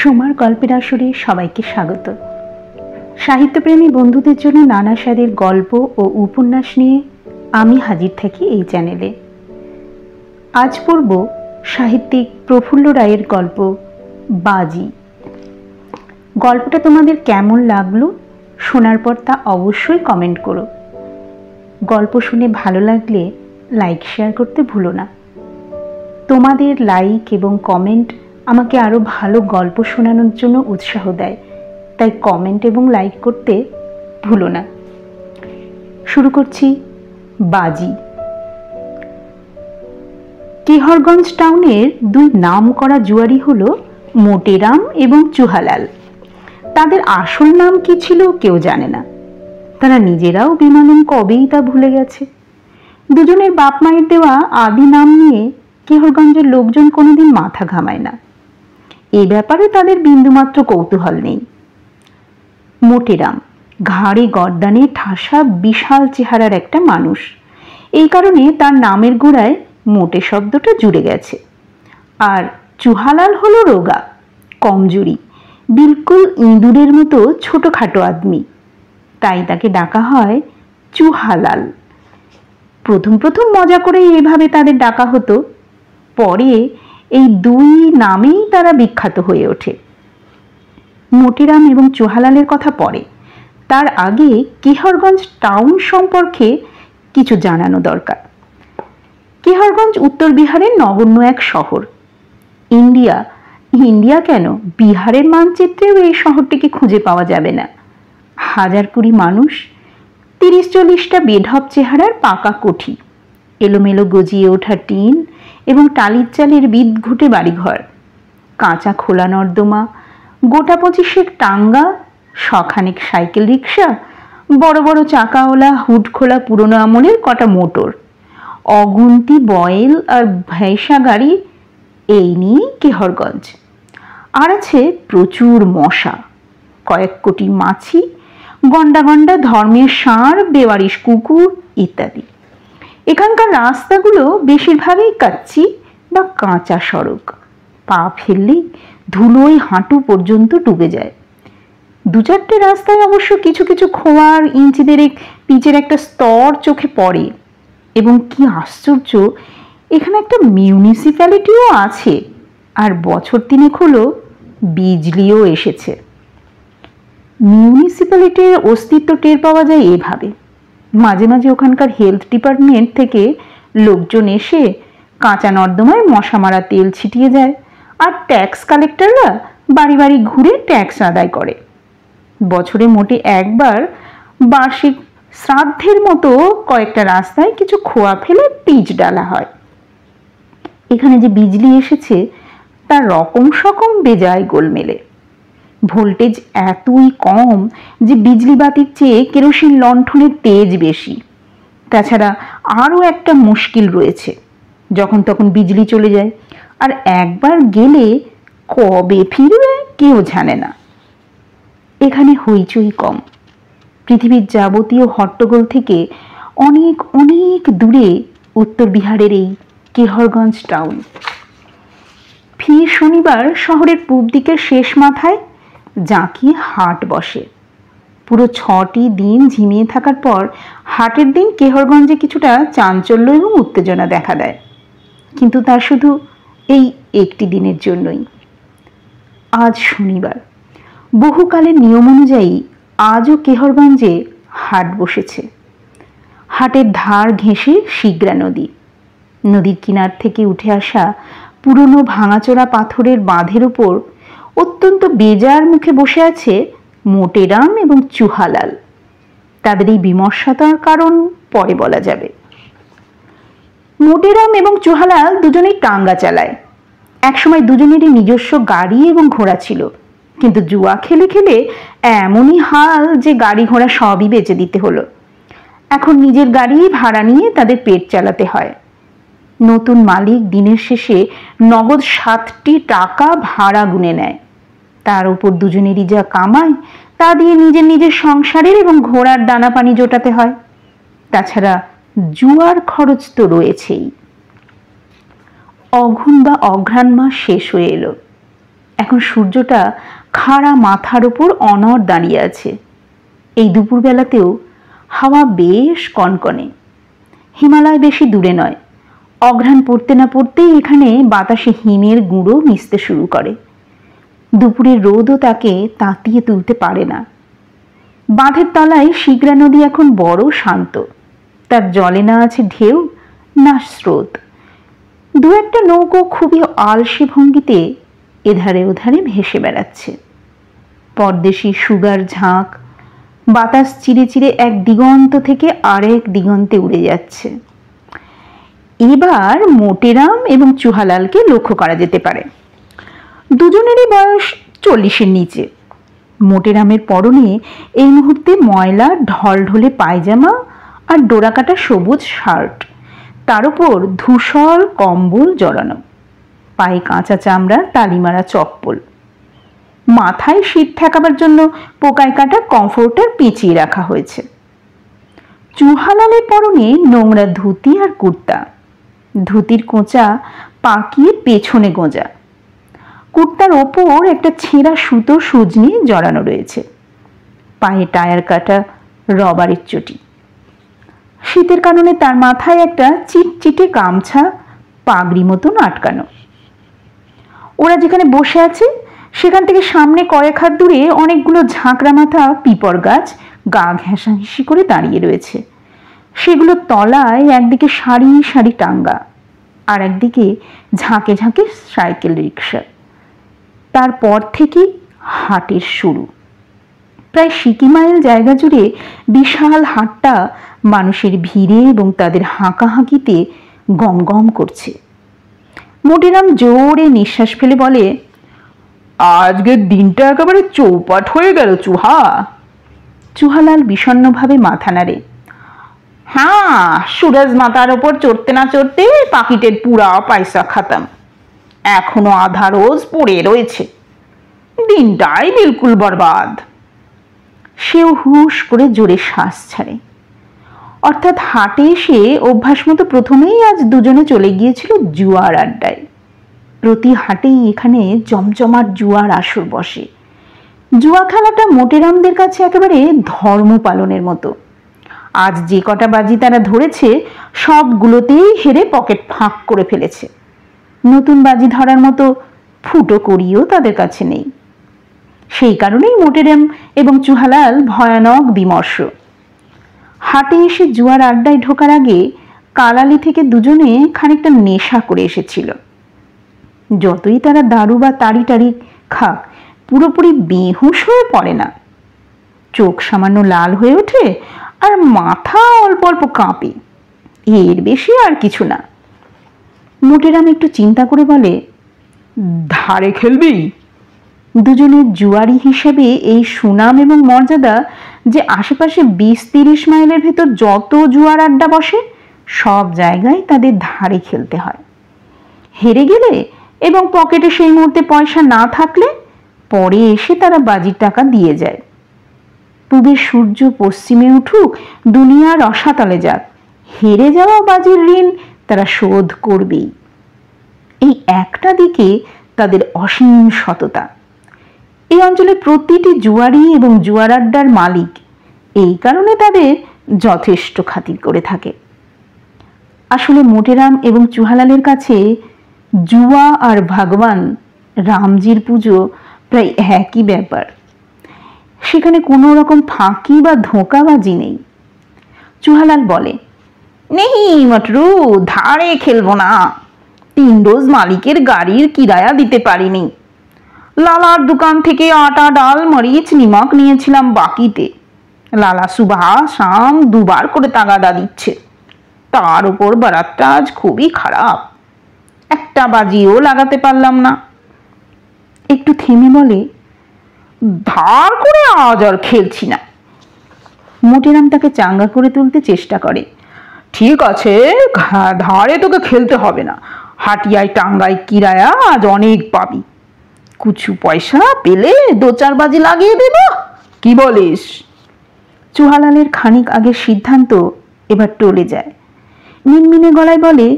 সোমার গল্পের আসরে সবাইকে স্বাগত। সাহিত্যপ্রেমী বন্ধুদের জন্য নানা স্বাদের গল্প ও উপন্যাস নিয়ে আমি হাজির থাকি এই চ্যানেলে। আজ পড়ব সাহিত্যিক প্রফুল্ল রায়ের গল্প বাজি। গল্পটা তোমাদের কেমন লাগলো শোনার পর তা অবশ্যই কমেন্ট করো। গল্প শুনে ভালো লাগলে লাইক শেয়ার করতে ভুলো না। তোমাদের লাইক এবং কমেন্ট আমাকে আরও ভালো গল্প শোনানোর জন্য উৎসাহ দেয়, তাই কমেন্ট এবং লাইক করতে ভুলো না। শুরু করছি বাজি। কেহরগঞ্জ টাউনের দুই নাম করা জুয়ারি হলো মোটেরাম এবং চুহালাল। তাদের আসল নাম কি ছিল কেউ জানে না, তারা নিজেরাও বেমালুম কবেই তা ভুলে গেছে। দুজনের বাপ মায়ের দেওয়া আদি নাম নিয়ে কেহরগঞ্জের লোকজন কোনোদিন মাথা ঘামায় না। এই ব্যাপারে তাদের বিন্দুমাত্র কৌতূহল নেই। মোটেরাম ঘাড়ে গর্দানে ঠাসা বিশাল চেহারার একটা মানুষ, এই কারণে তার নামের গোড়ায় মোটে শব্দটা জুড়ে গেছে। আর চুহালাল হলো রোগা, কমজোরি, বিলকুল ইঁদুরের মতো ছোটখাটো আদমি, তাই তাকে ডাকা হয় চুহালাল। প্রথম মজা করে এইভাবে তাদের ডাকা হতো, পরে এই দুই নামেই তারা বিখ্যাত হয়ে ওঠে। মোটেরাম এবং চুহালালের কথা পরে, তার আগে কেহরগঞ্জ টাউন সম্পর্কে কিছু জানানো দরকার। কেহরগঞ্জ উত্তর বিহারের নগণ্য এক শহর। ইন্ডিয়া কেন, বিহারের মানচিত্রেও এই শহরটিকে খুঁজে পাওয়া যাবে না। 1020 মানুষ, 30-40টা বেঢপ চেহারার পাকা কোঠি, এলোমেলো গজিয়ে ওঠা টিন এবং টালির চালের বিদঘুটে বাড়িঘর, কাঁচা খোলা নর্দমা, গোটা 25 টাঙ্গা, শখানেক সাইকেল রিক্সা, বড় বড় চাকাওয়ালা হুড খোলা পুরনো আমলের কটা মোটর, অগুন্তি বয়েল আর ভেসা গাড়ি, এই নিয়েই কেহরগঞ্জ। আর আছে প্রচুর মশা, কয়েক কোটি মাছি, গন্ডা গন্ডা ধর্মের ষাঁড়, বেওয়ারিশ কুকুর ইত্যাদি। এখানকার রাস্তাগুলো বেশিরভাগই কাচ্চি বা কাঁচা সড়ক, পা ফেললেই ধুলোয় হাঁটু পর্যন্ত ডুবে যায়। 2-4টে রাস্তায় অবশ্য কিছু কিছু খোয়ার ইঞ্চিদের পিচের একটা স্তর চোখে পড়ে। এবং কি আশ্চর্য, এখানে একটা মিউনিসিপ্যালিটিও আছে, আর বছর 3 হলো বিজলিও এসেছে। মিউনিসিপ্যালিটির অস্তিত্ব টের পাওয়া যায় এভাবে, মাঝে মাঝে ওখানকার হেলথ ডিপার্টমেন্ট থেকে লোকজন এসে কাঁচা নর্দমায় মশা মারা তেল ছিটিয়ে যায়, আর ট্যাক্স কালেক্টররা বাড়ি বাড়ি ঘুরে ট্যাক্স আদায় করে। বছরে মোটে একবার বার্ষিক শ্রাদ্ধের মতো কয়েকটা রাস্তায় কিছু খোয়া ফেলে পিচ ডালা হয়। এখানে যে বিজলি এসেছে তার রকম সকম বেজায় গোলমেলে। ভোল্টেজ এতই কম যে বিজলি বাতির চেয়ে কেরোসিন লণ্ঠনের তেজ বেশি। তাছাড়া আরও একটা মুশকিল রয়েছে, যখন তখন বিজলি চলে যায়, আর একবার গেলে কবে ফিরবে কেউ জানে না। এখানে হইচই কম। পৃথিবীর যাবতীয় হট্টগোল থেকে অনেক অনেক দূরে উত্তর বিহারের এই কেহরগঞ্জ টাউন। শনিবার শহরের পূব দিকের শেষ মাথায় জাঁকিয়ে হাট বসে। পুরো 6টি দিন ঝিমিয়ে থাকার পর হাটের দিন কেহরগঞ্জে কিছুটা চাঞ্চল্য এবং উত্তেজনা দেখা দেয়, কিন্তু তা শুধু এই একটি দিনের জন্যই। আজ শনিবার, বহুকালের নিয়ম অনুযায়ী আজও কেহরগঞ্জে হাট বসেছে। হাটের ধার ঘেঁষে শিগ্রা নদী, নদীর কিনার থেকে উঠে আসা পুরনো ভাঙাচোরা পাথরের বাঁধের উপর অত্যন্ত বেজার মুখে বসে আছে মোটেরাম এবং চুহালাল। তাদের এই বিমর্ষতার কারণ পরে বলা যাবে। মোটেরাম এবং চুহালাল দুজনেই টাঙ্গা চালায়। একসময় দুজনেরই নিজস্ব গাড়ি এবং ঘোড়া ছিল, কিন্তু জুয়া খেলে খেলে এমনই হাল যে গাড়ি ঘোড়া সবই বেচে দিতে হলো। এখন নিজের গাড়ি ভাড়া নিয়ে তাদের পেট চালাতে হয়। নতুন মালিক দিনের শেষে নগদ 7টি টাকা ভাড়া গুনে নেয়। তার উপর দুজনেরই যা কামায় তা দিয়ে নিজের সংসারের এবং ঘোড়ার দানা পানি জোটাতে হয়। তাছাড়া জুয়ার খরচ তো রয়েছেই। অঘ্রাণ মাস শেষ হয়ে এলো। এখন সূর্যটা খাড়া মাথার ওপর অনড় দাঁড়িয়ে আছে। এই দুপুরবেলাতেও হাওয়া বেশ কনকনে। হিমালয় বেশি দূরে নয়। অঘ্রাণ পড়তে না পড়তেই এখানে বাতাসে হিমের গুঁড়ো মিশতে শুরু করে। দুপুরের রোদও তাকে তাতিয়ে তুলতে পারে না। বাঁধের তলায় শিগ্রা নদী এখন বড় শান্ত। তার জলে না আছে ঢেউ, না স্রোত। দু একটা নৌকো খুবই আলসে ভঙ্গিতে এধারে ওধারে ভেসে বেড়াচ্ছে। পরদেশি সুগার ঝাঁক বাতাস চিরে চিরে এক দিগন্ত থেকে আরেক দিগন্তে উড়ে যাচ্ছে। এবার মোটেরাম এবং চুহালালকে লক্ষ্য করা যেতে পারে। দুজনেরই বয়স 40-এর নিচে। মোটেরামের পরনে এই মুহূর্তে ময়লা ঢলঢলে পায়জামা আর ডোরাকাটা সবুজ শার্ট, তার উপর ধূসর কম্বল জড়ানো, পায়ে কাঁচা চামড়ার তালিমারা চপ্পল। মাথায় শীত ঠেকাবার জন্য পোকায় কাটা কমফোর্টার পেঁচিয়ে রাখা হয়েছে। চুহালালের পরনে নোংরা ধুতি আর কুর্তা, ধুতির কোঁচা পাকিয়ে পেছনে গোঁজা, কুর্তার ওপর একটা ছেঁড়া সুতো সুজনি জড়ানো রয়েছে, পায়ে টায়ার কাটা রবারের চটি। শীতের কারণে তার মাথায় একটা চিটচিটে গামছা পাগড়ি মতন আটকানো। ওরা যেখানে বসে আছে সেখান থেকে সামনে কয়েক হাত দূরে অনেকগুলো ঝাঁকড়া মাথা পিপর গাছ গা ঘেঁষাঘেঁষি করে দাঁড়িয়ে রয়েছে। সেগুলোর তলায় একদিকে সারি সারি টাঙ্গা, আর একদিকে ঝাঁকে ঝাঁকে সাইকেল রিক্সা। তারপর থেকে হাটের শুরু। প্রায় সিকি মাইল জায়গা জুড়ে বিশাল হাটটা মানুষের ভিড়ে এবং তাদের হাঁকাহাঁকিতে গম গম করছে। মোটেরাম জোরে নিঃশ্বাস ফেলে বলে, আজকের দিনটা একেবারে চৌপাট হয়ে গেল চুহা। চুহালাল বিষণ্ণভাবে মাথা নাড়ে। হ্যাঁ, সুরজ মাথার ওপর চড়তে না চড়তে পাকিটের পুরা পয়সা খাতাম। এখনো আধা রোজ পড়ে রয়েছে। দিনটাই বিলকুল বরবাদ। সেও হুশ করে জোরে শ্বাস ছাড়ে। অর্থাৎ হাটে এসে অভ্যাস মতো প্রথমেই আজ দুজনে চলে গিয়েছিল জুয়ার আড্ডায়। প্রতি হাটেই এখানে জমজমাট জুয়ার আসর বসে। জুয়া খেলাটা মোটেরামদের কাছে একেবারে ধর্ম পালনের মতো। আজ যে কটা বাজি তারা ধরেছে সবগুলোতেই হেরে পকেট ফাঁক করে ফেলেছে। নতুন বাজি ধরার মতো ফুটো করিও তাদের কাছে নেই। সেই কারণেই মোটেরাম এবং চুহালাল ভয়ানক বিমর্ষ। হাটে এসে জুয়ার আড্ডায় ঢোকার আগে কালালি থেকে দুজনে খানিকটা নেশা করে এসেছিল। যতই তারা দারু বা তাড়ি টাড়ি খাক, পুরোপুরি বেহুশ হয়ে পড়ে না। চোখ সামান্য লাল হয়ে ওঠে আর মাথা অল্প অল্প কাঁপে, এর বেশি আর কিছু না। মোটেরাম একটু চিন্তা করে বলে, ধারে খেলবি? দুজনের জুয়ারি হিসেবে এই সুনাম এবং মর্যাদা যে আশেপাশে 20-30 মাইলের ভেতর যত জুয়ার আড্ডা বসে সব জায়গায় তাদের ধারে খেলতে হয়। হেরে গেলে এবং পকেটে সেই মুহূর্তে পয়সা না থাকলে পরে এসে তারা বাজির টাকা দিয়ে যায়। পূবের সূর্য পশ্চিমে উঠুক, দুনিয়ার রসাতলে যাক, হেরে যাওয়া বাজির ঋণ তারা শোধ করবেই। এই একটা দিকে তাদের অসীম সততা। এই অঞ্চলের প্রতিটি জুয়ারি এবং জুয়ার আড্ডার মালিক এই কারণে তাদের যথেষ্ট খাতির করে থাকে। আসলে মোটেরাম এবং চুহালালের কাছে জুয়া আর ভগবান রামজির পুজো প্রায় একই ব্যাপার। সেখানে কোনো রকম ফাঁকি বা ধোঁকাবাজি নেই। চুহালাল বলে, নেই মটরু, ধারে খেলবো না। 3 রোজ মালিকের গাড়ির কিরায়া দিতে পারিনি। লালার দোকান থেকে আটা, ডাল, মরিচ, নিমক নিয়েছিলাম বাকিতে। লালা সুবাহ শাম 2 বার করে তাগাদা দিচ্ছে। তার উপর বারাতটা আজ খুবই খারাপ। একটা বাজিও লাগাতে পারলাম না। একটু থেমে বলে, ধার করে আজ আর খেলছি না। মোটেরাম তাকে চাঙ্গা করে তুলতে চেষ্টা করে। ঠিক আছে, ধারে তোকে খেলতে হবে না। হাটিয়ায় টাঙ্গায় কিরায়া আজ অনেক পাবি। কুচু পয়সা পেলে 2-4 বাজি লাগিয়ে দেব, কি বলিস? চুহালালের খানিক আগের সিদ্ধান্ত এবার টলে যায়। মিনমিনে গলায় বলে,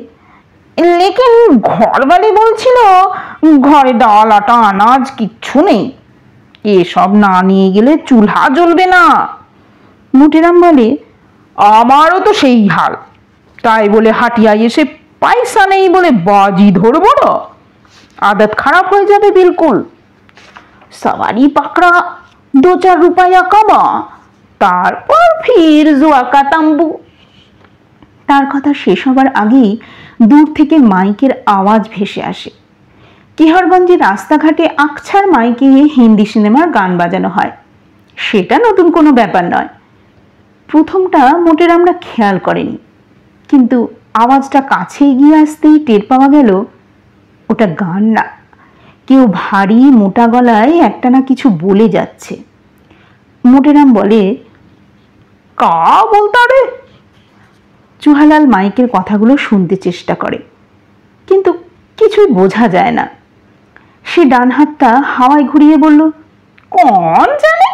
লেকিন ঘরবালি বলছিল ঘরে ডাল আটা আনাজ কিচ্ছু নেই, এসব না নিয়ে গেলে চুলহা জ্বলবে না। মোটেরাম বলে, আমারও তো সেই হাল, তাই বলে হাটিয়ায় এসে পয়সা নেই বলে বাজি ধরবো না, आदत खराब हो जाए बिल्कुल। सवारी पकड़ा, 2-4 रुपया कमा, তারপর ফির জুয়া কা তাম্বু। তার কথা শেষ হবার আগেই দূর থেকে মাইকের আওয়াজ ভেসে আসে। কিহরগঞ্জের রাস্তাঘাটে আকছার মাইকে হিন্দি সিনেমার গান বাজানো হয়, সেটা নতুন কোনো ব্যাপার নয়। প্রথমটা মোটের আমরা খেয়াল করিনি, কিন্তু আওয়াজটা কাছে এগিয়ে আসতেই টের পাওয়া গেল ওটা গান না, কেউ ভারী মোটা গলায় একটা না কিছু বলে যাচ্ছে। মোটেরাম বলে, কা বলতা রে? চুহালাল মাইকের কথাগুলো শুনতে চেষ্টা করে, কিন্তু কিছুই বোঝা যায় না। সে ডান হাতটা হাওয়ায় ঘুরিয়ে বলল, কোন জানে।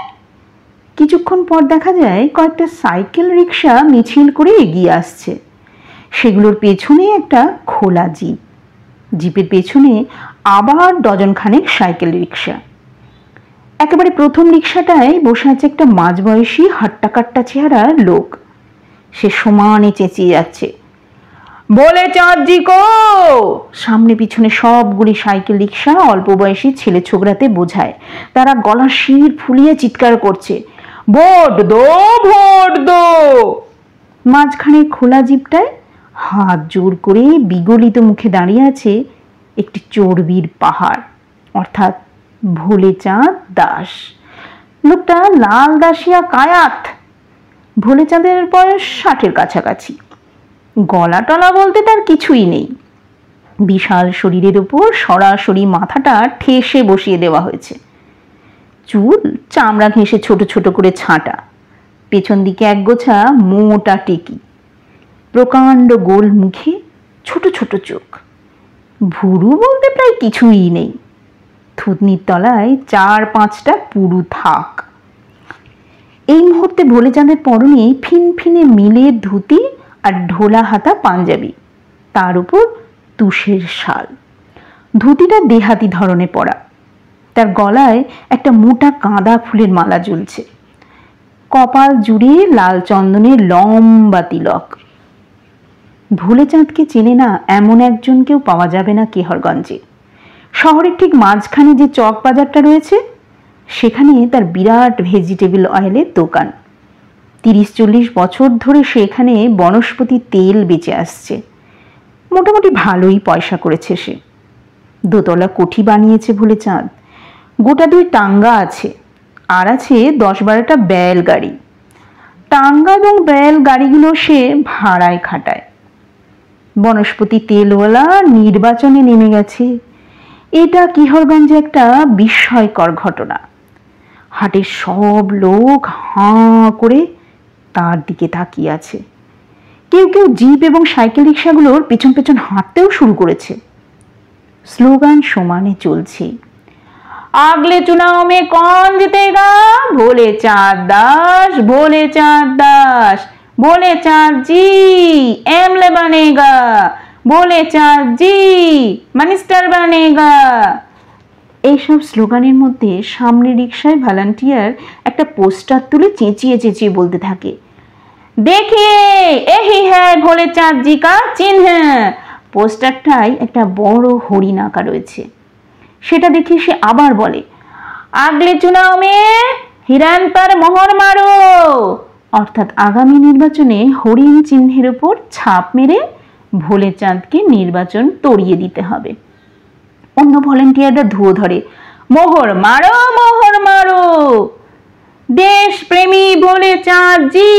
কিছুক্ষণ পর দেখা যায় কয়েকটা সাইকেল রিক্সা মিছিল করে এগিয়ে আসছে, সেগুলোর পেছনে একটা খোলা জিপ, জিপের পেছনে আবার ডজনখানেক সাইকেল রিক্সা। একেবারে প্রথম রিক্সাটায় বসে আছে একটা মাঝবয়সী হাট্টাকাট্টা চেহারার লোক। সে সমানে চেঁচিয়ে যাচ্ছে, বলে চাঁদজি কো। সামনে পিছনে সবগুলি সাইকেল রিক্সা অল্প বয়সী ছেলে ছোকরাতে বোঝায়, তারা গলার শির ফুলিয়ে চিৎকার করছে, ভোট দো ভোট দো। মাঝখানে খোলা জিপটায় হাত জোর করে বিগলিত মুখে দাঁড়িয়ে আছে একটি চর্বির পাহাড়, অর্থাৎ ভোলেচাঁদ দাস। লোকটা লাল দাসিয়া কায়াত। ভোলেচাঁদের বয়স 60-এর কাছাকাছি। গলা টলা বলতে তার কিছুই নেই। বিশাল শরীরের উপর সরাসরি মাথাটা ঠেসে বসিয়ে দেওয়া হয়েছে। চুল চামড়া ঘেঁষে ছোট ছোট করে ছাঁটা, পেছন দিকে একগোছা মোটা টেকি, প্রকাণ্ড গোল মুখে ছোট ছোট চোখ। ভুরু বলতে প্রায় কিছুই নেই, থুতনির তলায় 4-5টা পুরু থাক। এই মুহূর্তে ভোলেচাঁদের পরনে ফিনফিনে মিলের ধুতি আর ঢোলা হাতা পাঞ্জাবি, তার উপর তুষের শাল। ধুতিটা দেহাতি ধরনে পরা, তার গলায় একটা মোটা গাঁদা ফুলের মালা ঝুলছে, কপাল জুড়ে লাল চন্দনের লম্বা তিলক। ভোলেচাঁদকে চেনে না এমন একজনকেও পাওয়া যাবে না কিহরগঞ্জে। শহরের ঠিক মাঝখানে যে চক বাজারটা রয়েছে, সেখানে তার বিরাট ভেজিটেবল অয়েলের দোকান। 30-40 বছর ধরে সে এখানে বনস্পতি তেল বেচে আসছে। মোটামুটি ভালোই পয়সা করেছে সে। দোতলা কোঠি বানিয়েছে ভোলেচাঁদ, গোটা 2 টাঙ্গা আছে, আর আছে 10-12টা ব্যাল গাড়ি। টাঙ্গা এবং ব্যাল গাড়িগুলো সে ভাড়ায় খাটায়। বনস্পতি তেলওয়ালা নির্বাচনে নেমে গেছে, এটা কিহরগঞ্জে একটা বিস্ময়কর ঘটনা। হাটের সব লোক হাঁ করে তার দিকে তাকিয়ে আছে। কেউ কেউ জিপ এবং সাইকেল রিক্সাগুলোর পেছন পেছন হাঁটতেও শুরু করেছে। স্লোগান সমানে চলছে, আগলে চুনাও মে কौन জিতেগা, ভোলেচাঁদ দাস, ভোলেচাঁদ দাস, ভোলেচাঁদ জি एमएलए बनेगा, ভোলেচাঁদ জি মিনিস্টার बनेगा। এইসব স্লোগানের মধ্যে সামনে রিক্সায় ভলান্টিয়ার একটা পোস্টার তুলে চেঁচিয়ে চেঁচিয়ে বলতে থাকে, देखिए यही है ভোলেচাঁদ জি का चिन्ह। পোস্টারটায় একটা বড় হরিণ আঁকা রয়েছে। সেটা দেখে সে আবার বলে, আগলে চুনাও মে হিরণ পর মোহর মারো, অর্থাৎ আগামী নির্বাচনে হরিণ চিহ্নের উপর ছাপ মেরে ভোলেচাঁদকে নির্বাচন তড়িয়ে দিতে হবে। অন্য ভলেন্টিয়াররা ধুয়ো ধরে, মোহর মারো মোহর মারো, দেশ প্রেমী ভোলেচাঁদ জি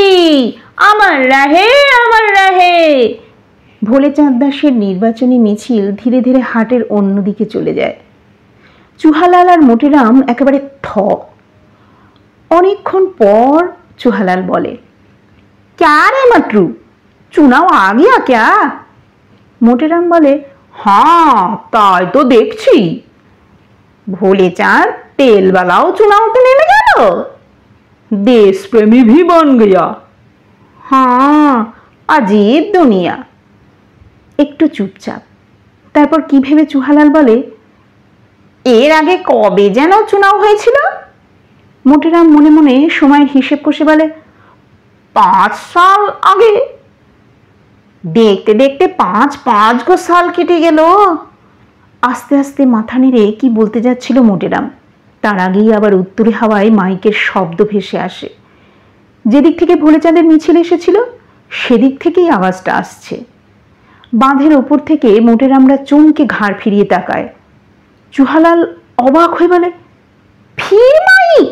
আমার রাহে আমার রাহে। ভোলেচাঁদ দাসের নির্বাচনী মিছিল ধীরে ধীরে হাটের অন্যদিকে চলে যায়। চুহালাল আর মোটেরাম একেবারে থ। অনেকক্ষণ পর চুহালাল বলে, ক্যা রে মটরু, চুনাও আ গিয়া ক্যা? মোটেরাম বলে, হ্যাঁ তাই তো দেখছি। ভোলেচাঁদ তেলওয়ালাও চুনাওতে নেমে গেল, দেশপ্রেমী ভি বন গয়া। হ্যাঁ, अजीब दुनिया। একটু চুপচাপ। তারপর কি ভেবে চুহালাল বলে, এর আগে কবে যেন চুনাও হয়েছিল? মোটেরাম মনে মনে সময়ের হিসেব কষে বলে, 5 সাল আগে। দেখতে দেখতে 5 গো সাল কেটে গেল। আস্তে আস্তে মাথা নেড়ে কি বলতে যাচ্ছিল মোটেরাম, তার আগেই আবার উত্তরে হাওয়ায় মাইকের শব্দ ভেসে আসে। যেদিক থেকে ভোলেচাঁদের মিছিল এসেছিল সেদিক থেকেই আওয়াজটা আসছে। বাঁধের ওপর থেকে মোটেরামরা চমকে ঘাড় ফিরিয়ে তাকায়। চুহালাল অবাক হয়ে বলে, ফির মাইক!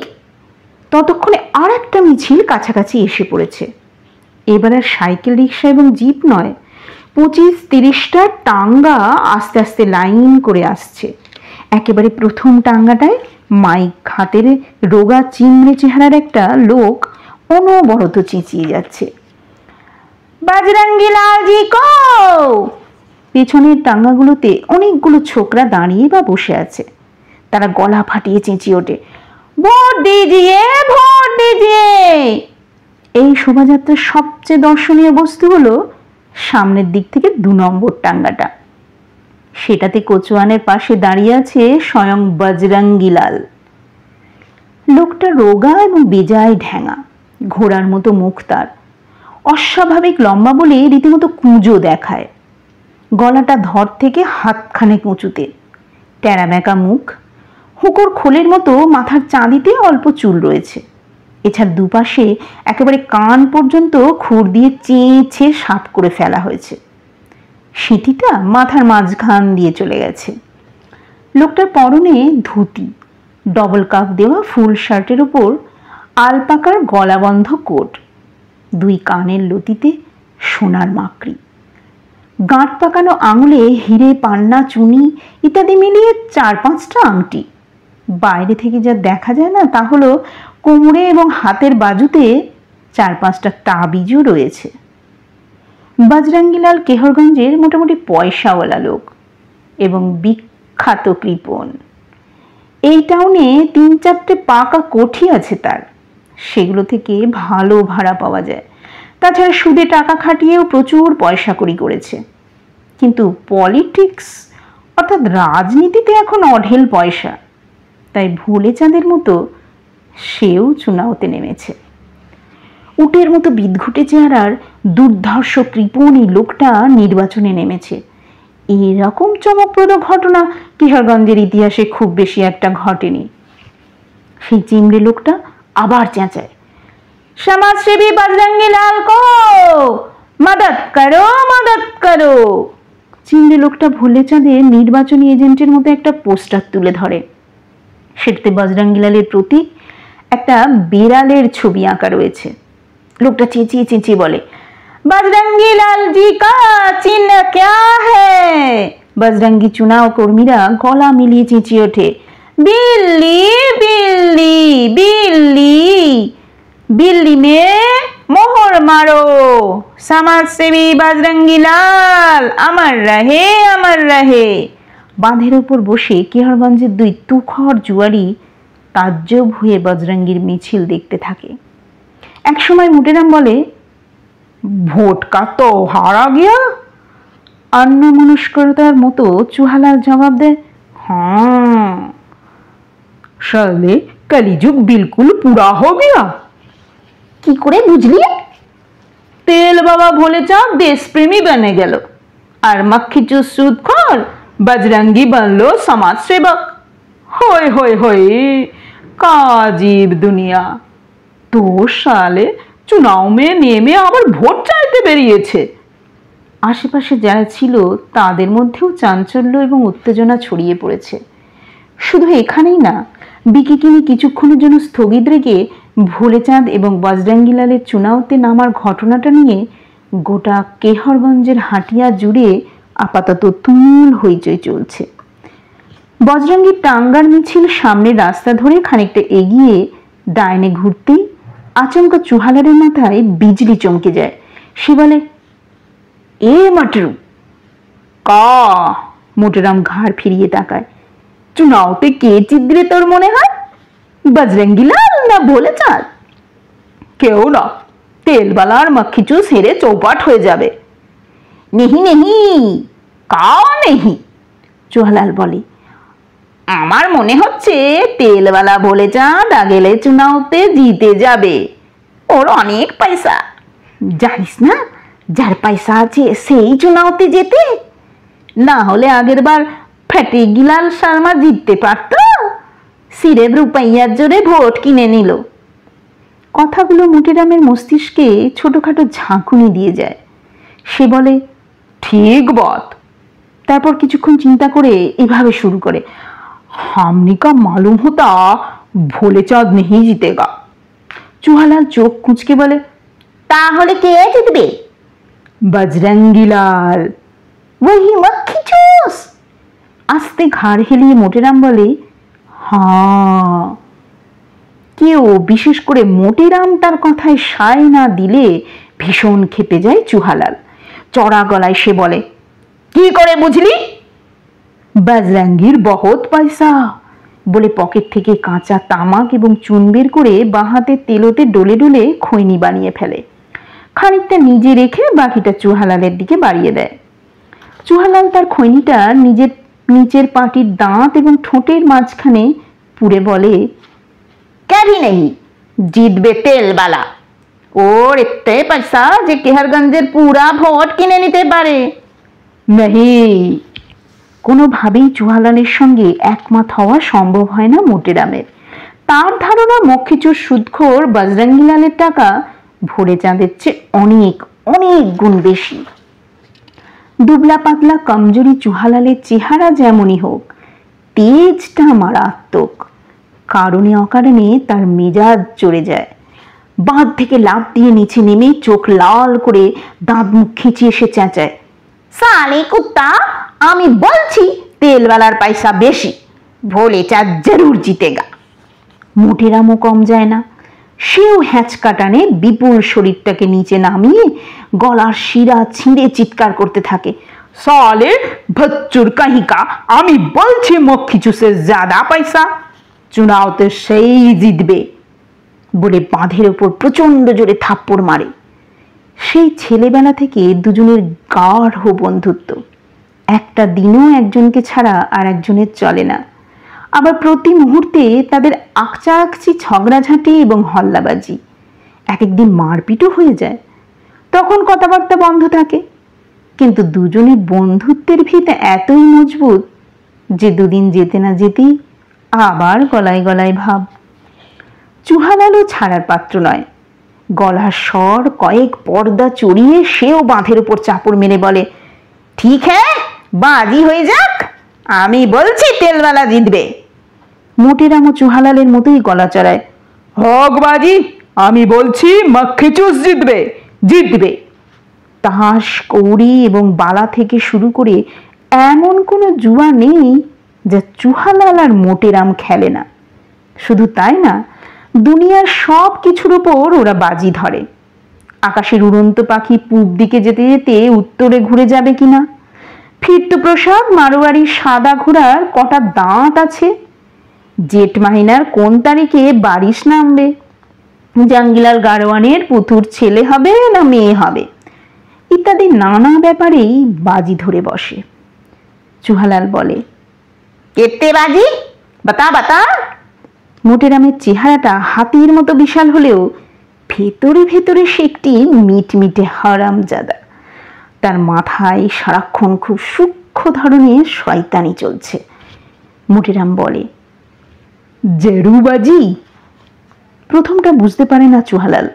ততক্ষণে আর একটা মিছিল কাছাকাছি এসে পড়েছে। এবার আর সাইকেল, রিক্সা এবং জিপ নয়, 25-30টা টাঙ্গা আস্তে আস্তে লাইন করে আসছে। একেবারে প্রথম টাঙ্গাটায় মাইক হাতের রোগা চিমড়ে চেহারার একটা লোক অনবরত চেঁচিয়ে যাচ্ছে, বজরঙ্গী লালজি কো! পেছনের টাঙ্গাগুলোতে অনেকগুলো ছোকরা দাঁড়িয়ে বা বসে আছে। তারা গলা ফাটিয়ে চেঁচিয়ে ওঠে, ভোট দিজিয়ে, ভোট দিজিয়ে! এই শোভাযাত্রার সবচেয়ে দর্শনীয় বস্তু হলো সামনের দিক থেকে 2 নম্বর টাঙ্গাটা। সেটাতে কোচওয়ানের পাশে দাঁড়িয়ে আছে স্বয়ং বজরঙ্গী লাল। লোকটা রোগা এবং বেজায় ঢ্যাঙা, ঘোড়ার মতো মুখ তার, অস্বাভাবিক লম্বা বলে রীতিমতো কুঁজো দেখায়। গলাটা ধর থেকে হাতখানেক উঁচুতে, টেরা বেঁকা মুখ, হুঁকোর খোলের মতো মাথার চাঁদিতে অল্প চুল রয়েছে। এছাড়া দুপাশে একেবারে কান পর্যন্ত খুর দিয়ে চেঁচে সাফ করে ফেলা হয়েছে। সিঁথিটা মাথার মাঝখান দিয়ে চলে গেছে। লোকটার পরনে ধুতি, ডবল কাপ দেওয়া ফুল শার্টের উপর আলপাকার গলাবন্ধ কোট, 2 কানের লতিতে সোনার মাকড়ি, গাঁট পাকানো আঙুলে হিরে, পান্না, চুনি ইত্যাদি মিলিয়ে 4-5টা আংটি। বাইরে থেকে যা দেখা যায় না তা হলো কোমরে এবং হাতের বাজুতে 4-5টা তাবিজও রয়েছে। বজরঙ্গী লাল কেহরগঞ্জের মোটামুটি পয়সাওয়ালা লোক এবং বিখ্যাত কৃপণ। এই টাউনে 3-4টে পাকা কোঠি আছে তার, সেগুলো থেকে ভালো ভাড়া পাওয়া যায়। তাছাড়া সুদে টাকা খাটিয়েও প্রচুর পয়সা কড়ি করেছে। কিন্তু পলিটিক্স অর্থাৎ রাজনীতিতে এখন অঢেল পয়সা, তাই ভোলেচাঁদের মতো সেও চুনাওতে নেমেছে। উটের মতো বিদঘুটে চেহারার দুর্ধর্ষ কৃপণ এই লোকটা নির্বাচনে নেমেছে। এরকম চমকপ্রদ ঘটনা কিশোরগঞ্জের ইতিহাসে খুব বেশি একটা ঘটেনি। সেই চিমড়ে লোকটা আবার চেঁচায়, সমাজসেবী বজরঙ্গী লাল কো, মদদ করো, মদদ করো! চিমড়ে লোকটা ভোলেচাঁদের নির্বাচনী এজেন্টের মতো একটা পোস্টার তুলে ধরে। সেটাতে বজরঙ্গী লালের প্রতীক একটা বিড়ালের ছবি আঁকা রয়েছে। লোকটা চেঁচিয়ে চেঁচিয়ে বলে, বজরঙ্গী লাল জি কা চিহ্ন ক্যা হ্যায়? বজরঙ্গী চুনাও কর্মীরা গলা মিলিয়ে চেঁচিয়ে ওঠে, বিল্লি বিল্লি বিল্লি, बिल्ली में मोहर मारो, समाज सेवी बजरंगी लाल अमर रहे, अमर रहे। बांधेर ऊपर बसे केहरगंजेर 2 तुखर जुआरी ताज्जुब हुए बजरंगीर मिছিল देखते থাকে। एक समय मोटेराम बोले, ভোট का तो हारा गया। अन्नमनस्कतार मतो चुहालाल जवाब दे, हाँ साले कलिजुग बिल्कुल पूरा हो गया। কি করে বুঝলি? তেল বাবা ভোলেচাঁদ দেশপ্রেমী बने গেল আর মক্খিচুস সুদখোর बजरंगी बनलो समाज सेवक। होय होय होय, का अजीब दुनिया। तो साले चुनाव में नेमे आবার ভোট চাইতে বেরিয়েছে। আশেপাশে যারা ছিল তাদের মধ্যেও চাঞ্চল্য এবং উত্তেজনা ছড়িয়ে পড়েছে। শুধু এখানেই না, বিকিকিনি কিছুক্ষণের জন্য স্থগিত রেখে ভোলেচাঁদ এবং বজরঙ্গী লালের চুনাওতে নামার ঘটনাটা নিয়ে গোটা কেহরগঞ্জের হাটিয়া জুড়ে আপাতত তুমুল হইচই চলছে। বজরঙ্গীর টাঙ্গার মিছিল সামনের রাস্তা ধরে খানিকটা এগিয়ে ডাইনে ঘুরতেই আচমকা চুহালারের মাথায় বিজলি চমকে যায়। সে বলে, এ মাটরু কা! মোটেরাম ঘাড় ফিরিয়ে তাকায়। চুনাওতে কে চিদ্রে তোর মনে হয়? बजरंगी लाल ना ভোলেচাঁদ? কেউ না, তেলবালা আর মক্খিচুস হেরে চৌপাট হয়ে যাবে। नहीं नहीं, का नहीं, চুহালাল বলে, আমার মনে হচ্ছে তেলওয়ালা ভোলে চাঁদ আগেলে চুনাওতে জিতে যাবে, ওর অনেক পয়সা। জানিস না, যার পয়সা আছে সেই চুনাওতে যেতে, না হলে আগের বার ফটিকলাল শর্মা জিততে পারত, সিরেব রুপাইয়ার জোরে ভোট কিনে নিল। কথাগুলো মোটেরামের মস্তিষ্কে ছোটখাটো ঝাঁকুনি দিয়ে যায়। সে বলে, ঠিক বট। তারপর কিছুক্ষণ চিন্তা করে এভাবে শুরু করে, हमने का मालूम होता भोले चाँद नहीं जीतेगा। চুহালাল চোখ কুঁচকে বলে, তাহলে কে জিতবে? বজরঙ্গি লাল। वही मक्खी चूस। আস্তে ঘাড় হেলিয়ে মোটেরাম বলে, হ্যাঁ। কেউ বিশেষ করে মোটেরাম তার কথায় সায় না দিলে ভীষণ খেপে যায় চুহালাল। চড়া গলায় সে বলে, কি করে বুঝলি? বজরঙ্গির বহুত পয়সা বলে পকেট থেকে কাঁচা তামাক এবং চুন বের করে বাঁ হাতে তেলোতে ডলে ডলে খৈনি বানিয়ে ফেলে। খানিকটা নিজে রেখে বাকিটা চুহালালের দিকে বাড়িয়ে দেয়। চুহালাল তার খৈনিটা নিজের নিচের পাটির দাঁত এবং ঠোঁটের মাঝখানে পুরে বলে, কবি নেই, জিতবে তেলওয়ালা। ওর এতে পয়সা যে কেহারগঞ্জের পুরা ভোট কিনে নিতে পারে। নেই, কোনোভাবেই চুহালালের সঙ্গে একমত হওয়া সম্ভব হয় না মোটেরামের। তার ধারণা মক্খিচোর সুদখোর বজরঙ্গি লালের টাকা ভোলে চাঁদের চেয়ে অনেক অনেক গুণ বেশি। দুবলা পাতলা কমজোরি চুহালালের চেহারা যেমনই হোক, তেজটা মারাত্মক। কারণে অকারণে তার মেজাজ চড়ে যায়। বাঁধ থেকে লাফ দিয়ে নিচে নেমে চোখ লাল করে দাঁত মুখ খিঁচিয়ে সে চেঁচায়, সালে কুত্তা, আমি বলছি তেলওয়ালার পয়সা বেশি, ভোলে চাঁদ জরুর জিতেগা। মোটেরামও কম যায় না। সেও হ্যাঁচকা টানে বিপুল শরীরটাকে নিচে নামিয়ে গলার শিরা ছিঁড়ে চিৎকার করতে থাকে, সালে ভচ্চুর কাহিকা, আমি বলছি মক্খিচুসে জ্যাদা পয়সা, চুনাওতে সেই জিতবে বলে বাঁধের ওপর প্রচন্ড জোরে থাপ্পড় মারে। সেই ছেলেবেলা থেকে দুজনের গাঢ় বন্ধুত্ব। একটা দিনও একজনকে ছাড়া আর একজনের চলে না। আবার প্রতি মুহূর্তে তাদের আকচাকচি ঝগড়াঝাঁটি এবং হল্লাবাজি, এক একদিন মারপিটও হয়ে যায়। তখন কথাবার্তা বন্ধ থাকে, কিন্তু দুজনের বন্ধুত্বের ভিত এতই মজবুত যে দুদিন যেতে না যেতেই আবার গলায় গলায় ভাব। চুহালালও ছাড়ার পাত্র নয়। গলার স্বর কয়েক পর্দা চড়িয়ে সেও বাঁধের উপর চাপড় মেরে বলে, ঠিক হ্যাঁ, বাজি হয়ে যাক, আমি বলছি তেলওয়ালা জিতবে। মোটেরামও চুহালালের মতোই গলা চড়ায়, হক বাজি, আমি বলছি মক্খিচুস জিতবে, জিতবে। তাস, কৌড়ি এবং বালা থেকে শুরু করে এমন কোনো জুয়া নেই যা চুহালাল আর মোটেরাম খেলে না। শুধু তাই না, দুনিয়ার সব কিছুর উপর ওরা বাজি ধরে। আকাশের উড়ন্ত পাখি পূব দিকে যেতে যেতে উত্তরে ঘুরে যাবে কিনা, ফিরতু প্রসাদ মারোয়ারির সাদা ঘোড়ার কটা দাঁত আছে, জেঠ মাহিনার কোন তারিখে বারিশ নামবে, জাঙ্গিলাল গারোয়ানের পুতুর ছেলে হবে না মেয়ে হবে, ইত্যাদি নানা ব্যাপারেই বাজি ধরে বসে। চুহালাল বলে, কেতে বাজি, বাতা বাতা। মোটেরামের চেহারাটা হাতির মতো বিশাল হলেও ভেতরে ভেতরে সে একটি মিটমিটে হারামজাদা। তার মাথায় সারাক্ষণ খুব সূক্ষ্ম ধরনের শয়তানি চলছে। মোটেরাম বলে, জেরুবাজি। প্রথমটা বুঝতে পারে না চুহালাল।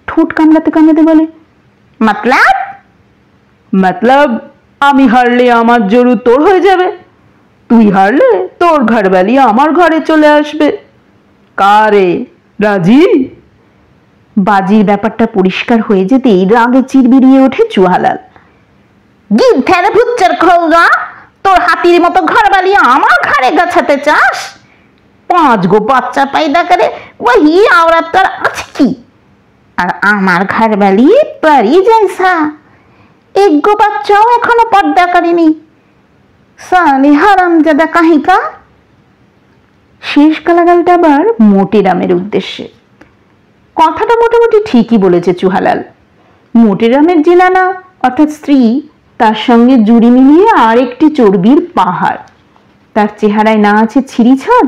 ঠোঁট কামড়াতে কামড়াতে বলে, মতলব? মতলব আমি হারলে আমার জরু তোর হয়ে যাবে, তুই হারলে তোর ঘরবালি আমার ঘরে চলে আসবে। কারে রাজি? বাজির ব্যাপারটা পরিষ্কার হয়ে যেতেই রাগে চির বেরিয়ে ওঠে চুহালাল। গিদ্ধের ভুচ্চার খোলগা, তোর হাতির মতো ঘরবালি আমার ঘরে গাছাতে চাস? 5 গো বাচ্চা পায়দা করে ওই আওরাত তোর আছে কি? আর আমার ঘরবালি পারি যাইসা, 1 গো বাচ্চাও এখনো পর্দা করেনি। সালে হারামজাদা কাহিকা। শেষ গালাগালটা আবার মোটেরামের উদ্দেশ্যে। কথাটা মোটামুটি ঠিকই বলেছে চুহালাল। মোটেরামের জেলানা অর্থাৎ স্ত্রী তার সঙ্গে জুড়ি মিলিয়ে আরেকটি চর্বির পাহাড়। তার চেহারায় না আছে ছিঁড়িছাদ,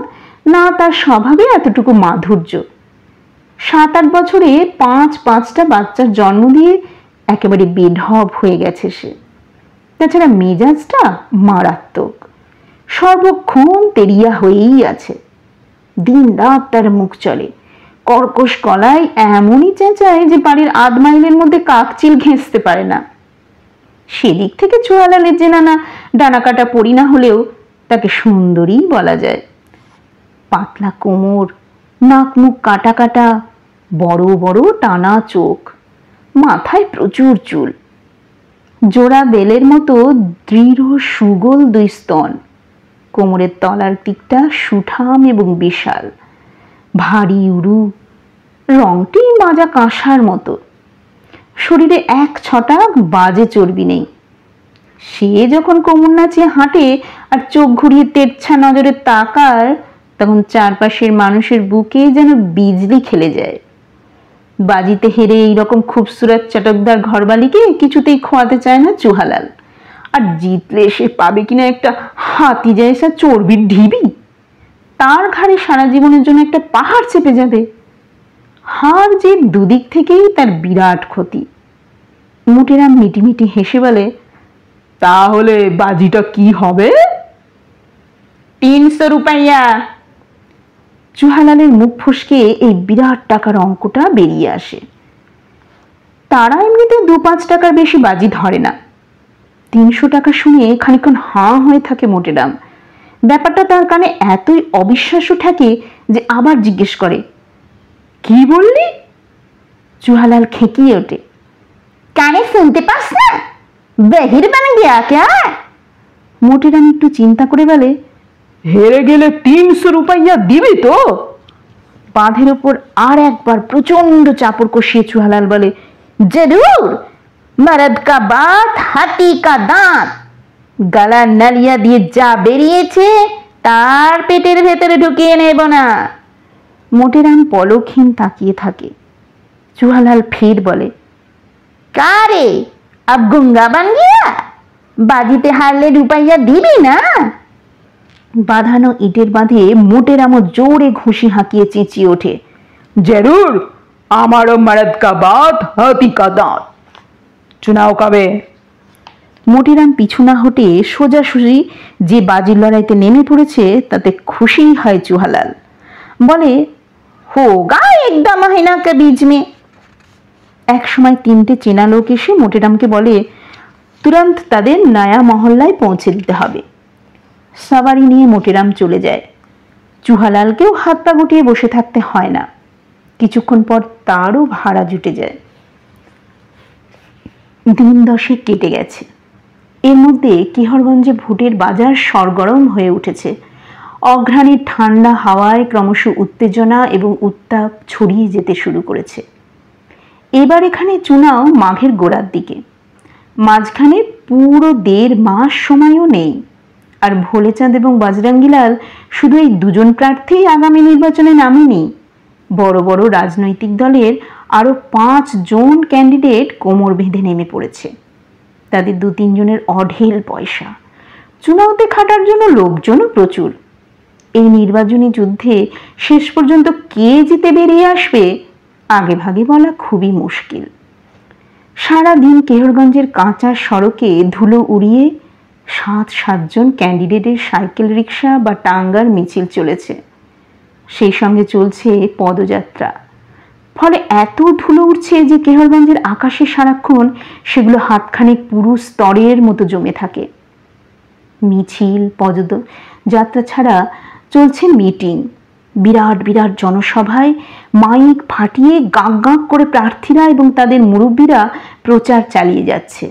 না তার স্বভাবে এতটুকু মাধুর্য। 7-8 বছরে 5-5টা বাচ্চার জন্ম দিয়ে একেবারে বেঢপ হয়ে গেছে সে। তাছাড়া মেজাজটা মারাত্মক, সর্বক্ষণ তেরিয়া হয়েই আছে। দিন রাত তার মুখ চলে, কর্কশ গলায় এমনই চেঁচায় যে বাড়ির 8 মাইলের মধ্যে কাকচিল ঘেঁষতে পারে না। সেদিক থেকে চুহালালের যে নানা ডানাকাটা পরি না হলেও তাকে সুন্দরী বলা যায়। পাতলা কোমর, নাক মুখ কাটা কাটা, বড় বড় টানা চোখ, মাথায় প্রচুর চুল, জোড়া বেলের মতো দৃঢ় সুগোল 2 স্তন, কোমরের তলার দিকটা সুঠাম এবং বিশাল, ভারী উরু, রংটি মাজা কাঁসার মতো। শরীরে 1 ছটাক বাজে চর্বি নেই। সে যখন কোমর নাচিয়ে হাঁটে আর চোখ ঘুরিয়ে তেরছা নজরে তাকায়, তখন চারপাশের মানুষের বুকে যেন বিজলি খেলে যায়। বাজিতে হেরে এইরকম খুবসুরত চটকদার ঘরবালিকে কিছুতেই খোয়াতে চায় না চুহালাল। আর জিতলে সে পাবে কিনা একটা হাতি জায়সা চর্বির ঢিবি, তার ঘাড়ে সারা জীবনের জন্য একটা পাহাড় চেপে যাবে। হার যে দুদিক থেকেই তার বিরাট ক্ষতি। মোটেরাম মিটিমিটি হেসে বলে, তাহলে বাজিটা কি হবে? 300 রুপাইয়া। চুহালালের মুখ ফসকে এই বিরাট টাকার অঙ্কটা বেরিয়ে আসে। তারা এমনিতে 2-5 টাকার বেশি বাজি ধরে না। 300 টাকা শুনে খানিকক্ষণ হাঁ হয়ে থাকে মোটেরাম। ব্যাপারটা তার কানে এতই অবিশ্বাস্য ঠেকে যে আবার জিজ্ঞেস করে, কি বললি? চুহালাল খেকিয়ে ওঠে, কানে শুনতে পাস না? বহির বানা গিয়া ক্যা? মোটেরাম একটু চিন্তা করে বলে, হেরে গেলে 300 রুপাইয়া দিবি তো? বাঁধের ওপর আর একবার প্রচন্ড চাপড় কষিয়ে চুহালাল বলে, জরুর, মরদ কা বাত হাতি কা দাঁত। গলা নালিয়া দিয়ে যা বেরিয়েছে তার পেটের ভেতরে ঢুকিয়ে নেব না। মোটেরাম পলকহীন তাকিয়ে থাকে। চুহালাল ফের বলে, কারে আব গুঙ্গা বান গিয়া? বাজিতে হারলে রুপাইয়া দিবি না? বাঁধানো ইটের বাঁধে মোটেরামও জোরে ঘুষি হাঁকিয়ে চেঁচিয়ে ওঠে, জরুর, আমারও মরদ কা বাত হাতি কা দাঁত। চুনাও কবে? মোটেরাম পিছু না হটে সোজাসুজি যে বাজির লড়াইতে নেমে পড়েছে তাতে খুশি হয় চুহালাল। বলে, হোগা 1 মহিনা কে বীজ মে। এক সময় 3টে চেনা লোক এসে মোটেরামকে বলে, তুরন্ত তাদের নয়া মহল্লায় পৌঁছে দিতে হবে। সাবারি নিয়ে মোটেরাম চলে যায়। চুহালালকেও হাত পা গুটিয়ে বসে থাকতে হয় না। কিছুক্ষণ পর তারও ভাড়া জুটে যায়। দিন 10 কেটে গেছে। এর মধ্যে কিহরগঞ্জে ভোটের বাজার সরগরম হয়ে উঠেছে। অঘ্রাণের ঠান্ডা হাওয়ায় ক্রমশ উত্তেজনা এবং উত্তাপ ছড়িয়ে যেতে শুরু করেছে। এবার এখানে চুনাও মাঘের গোড়ার দিকে। মাঝখানে পুরো 1.5 মাস সময়ও নেই। আর ভোলেচাঁদ এবং বজরঙ্গীলাল শুধু এই 2জন প্রার্থী আগামী নির্বাচনে নামেনি। বড় বড় রাজনৈতিক দলের আরো 5 জন ক্যান্ডিডেট কোমর বেঁধে নেমে পড়েছে। তাদের 2-3 জনের অঢেল পয়সা। চুনাওতে খাটার জন্য লোকজনও প্রচুর। এই নির্বাচনী যুদ্ধে শেষ পর্যন্ত কে জিতে বেরিয়ে আসবে আগে ভাগে বলা খুবই মুশকিল। সারা দিন কেহরগঞ্জের কাঁচা সড়কে ধুলো উড়িয়ে 7 জন ক্যান্ডিডেটের সাইকেল রিক্সা বা টাঙ্গার মিছিল চলেছে। সেই সঙ্গে চলছে পদযাত্রা। ফলে এত ধুলো উঠছে যে কেহরগঞ্জের আকাশে সারাক্ষণ সেগুলো হাতখানেক পুরু স্তরের মতো জমে থাকে। মিছিল, পদযাত্রা ছাড়া চলছে মিটিং। বিরাট বিরাট জনসভায় মাইক ফাটিয়ে গাঁক গাঁক করে প্রার্থীরা এবং তাদের মুরব্বীরা প্রচার চালিয়ে যাচ্ছে।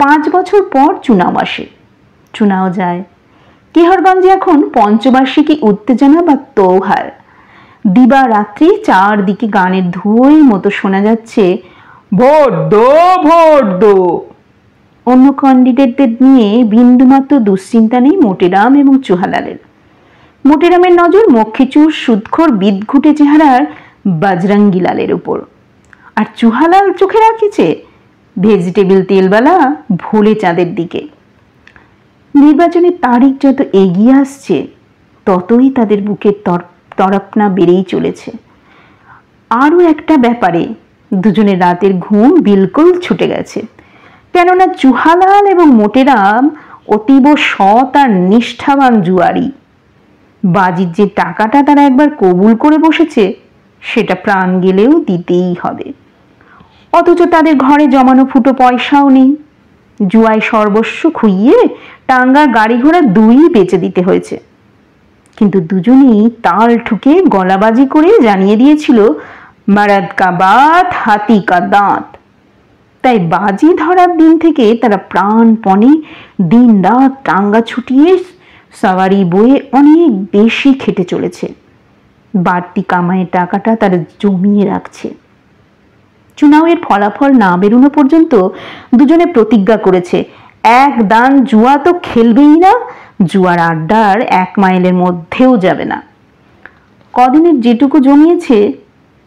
5 বছর পর চুনাও আসে। চুনাও যায়। কেহরগঞ্জে এখন পঞ্চবার্ষিকী উত্তেজনা বা তৌহার। দিবা রাত্রি চারদিকে গানের ধুয়োর মতো শোনা যাচ্ছে, ভোট দো, ভোট দো। অন্য ক্যান্ডিডেটদের নিয়ে বিন্দুমাত্র দুশ্চিন্তা নেই মোটেরাম এবং চুহালালের। মোটেরামের নজর মক্ষিচুর সুদখোর বিদঘুটে চেহারার বজরঙ্গীলালের উপর। আর চুহালাল চোখে রাখিছে ভেজিটেবল তেলবালা ভোলে চাঁদের দিকে। নির্বাচনের তারিখ যত এগিয়ে আসছে ততই তাদের বুকের তড়পনা বেড়েই চলেছে। আরও একটা ব্যাপারে দুজনের রাতের ঘুম বিলকুল ছুটে গেছে, কেননা চুহালাল এবং মোটেরাম অতীব সৎ আর নিষ্ঠাবান জুয়ারি। বাজির যে টাকাটা তারা একবার কবুল করে বসেছে সেটা প্রাণ গেলেও দিতেই হবে, অথচ তাদের ঘরে জমানো ফুটো পয়সাও নেই। জুয়ায় সর্বস্ব খুইয়ে টাঙ্গার গাড়ি ঘোড়া দুই বেচে দিতে হয়েছে। কিন্তু দুজনেই তাল ঠুকে গলাবাজি করে জানিয়ে দিয়েছিল মারাদ কা বাত হাতি কা দাঁত। তাই বাজি ধরার দিন থেকে তারা প্রাণপণে দিন রাত টাঙ্গা ছুটিয়ে সাওয়ারি বয়ে অনেক বেশি খেটে চলেছে। বাড়তি কামাইয়ের টাকাটা তারা জমিয়ে রাখছে। চুনাওয়ের ফলাফল না বেরোনো পর্যন্ত দুজনে প্রতিজ্ঞা করেছে এক দান জুয়া তো খেলবেই না, জুয়ার আড্ডার 1 মাইলের মধ্যেও যাবে না। কদিনের যেটুকু জমিয়েছে,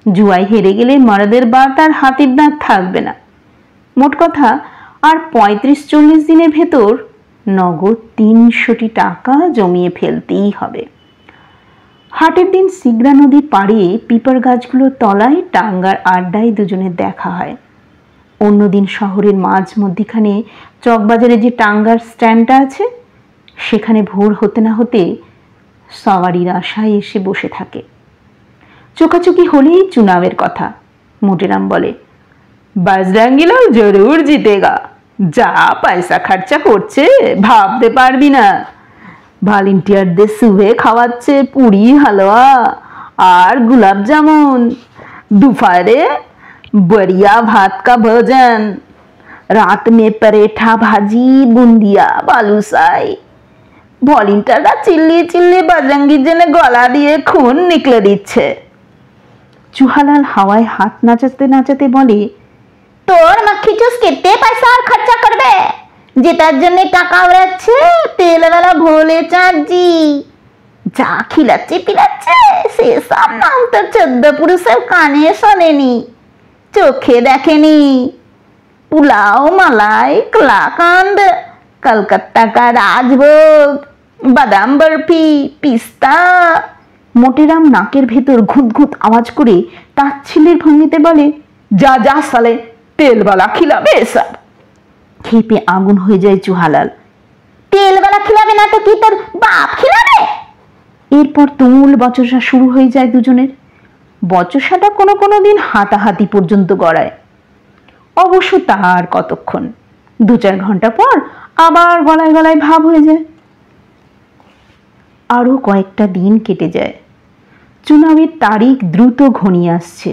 জুয়ায় হেরে গেলে মারাদের বাত আর হাতির দাঁত থাকবে না। মোট কথা আর 35-40 দিনের ভেতর নগদ 300টি টাকা জমিয়ে ফেলতেই হবে। হাটের দিন সিগড়া নদীর পাড়ে পিপার গাছগুলোর তলায় টাঙ্গার আড্ডায় দুজনের দেখা হয়। অন্যদিন শহরের মাঝ মধ্যিখানে চকবাজারে যে টাঙ্গার স্ট্যান্ডটা আছে সেখানে ভোর হতে না হতে সওয়ারির আশায় এসে বসে থাকে। চোখাচোখি হলেই চুনাওয়ের কথা। মোটেরাম বলে, বজরঙ্গিলাল জরুর জিতেগা, যা পয়সা খরচা করছে ভাবতে পারবি না। ভলেন্টিয়ারদের সুবে খাওয়াচ্ছে পুরি হালুয়া আর গুলাব জামুন, দুপুরে बढ़िया भात का भोजन, रात में परेठा भाजी बुंदिया बालूशाही। ভলেন্টিয়াররা চিল্লিয়ে চিল্লিয়ে বজরঙ্গির জন্য গলা দিয়ে খুন নিকলে দিচ্ছে। চুহালাল হাওয়ায় হাত নাচাতে নাচাতে বলে, তোর মাখি চুস কেটে পয়সা আর খরচা করবে, যেটার জন্য টাকা উড়াচ্ছে তেলওয়ালা ভোলে চাঁদজি। যা খিলাচ্ছে পিলাচ্ছে সেসব নাম তো 14 পুরুষের কানে শোনেনি, চোখে দেখেনি। পোলাও, মালাই, কালাকান্দ, কলকাতা কা রাজভোগ, বাদাম বরফি, পিস্তা। মোটেরাম নাকের ভেতর ঘুঁত আওয়াজ করে তাচ্ছিল্যের ভঙ্গিতে বলে, যা যা সালে তেলওয়ালা খিলাবে এসব। খেপে আগুন হয়ে যায় চুহালাল। তেলওয়ালা খিলাবে না তো কি তোর বাপ খিলাবে? এরপর তুমুল বচসা শুরু হয়ে যায় দুজনের। বচসাটা কোনো দিন হাতাহাতি পর্যন্ত গড়ায়। অবশ্য তার কতক্ষণ, 2-4 ঘন্টা পর আবার গলায় গলায় ভাব হয়ে যায়। আরো কয়েকটা দিন কেটে যায়। চুনাওয়ের তারিখ দ্রুত ঘনিয়ে আসছে।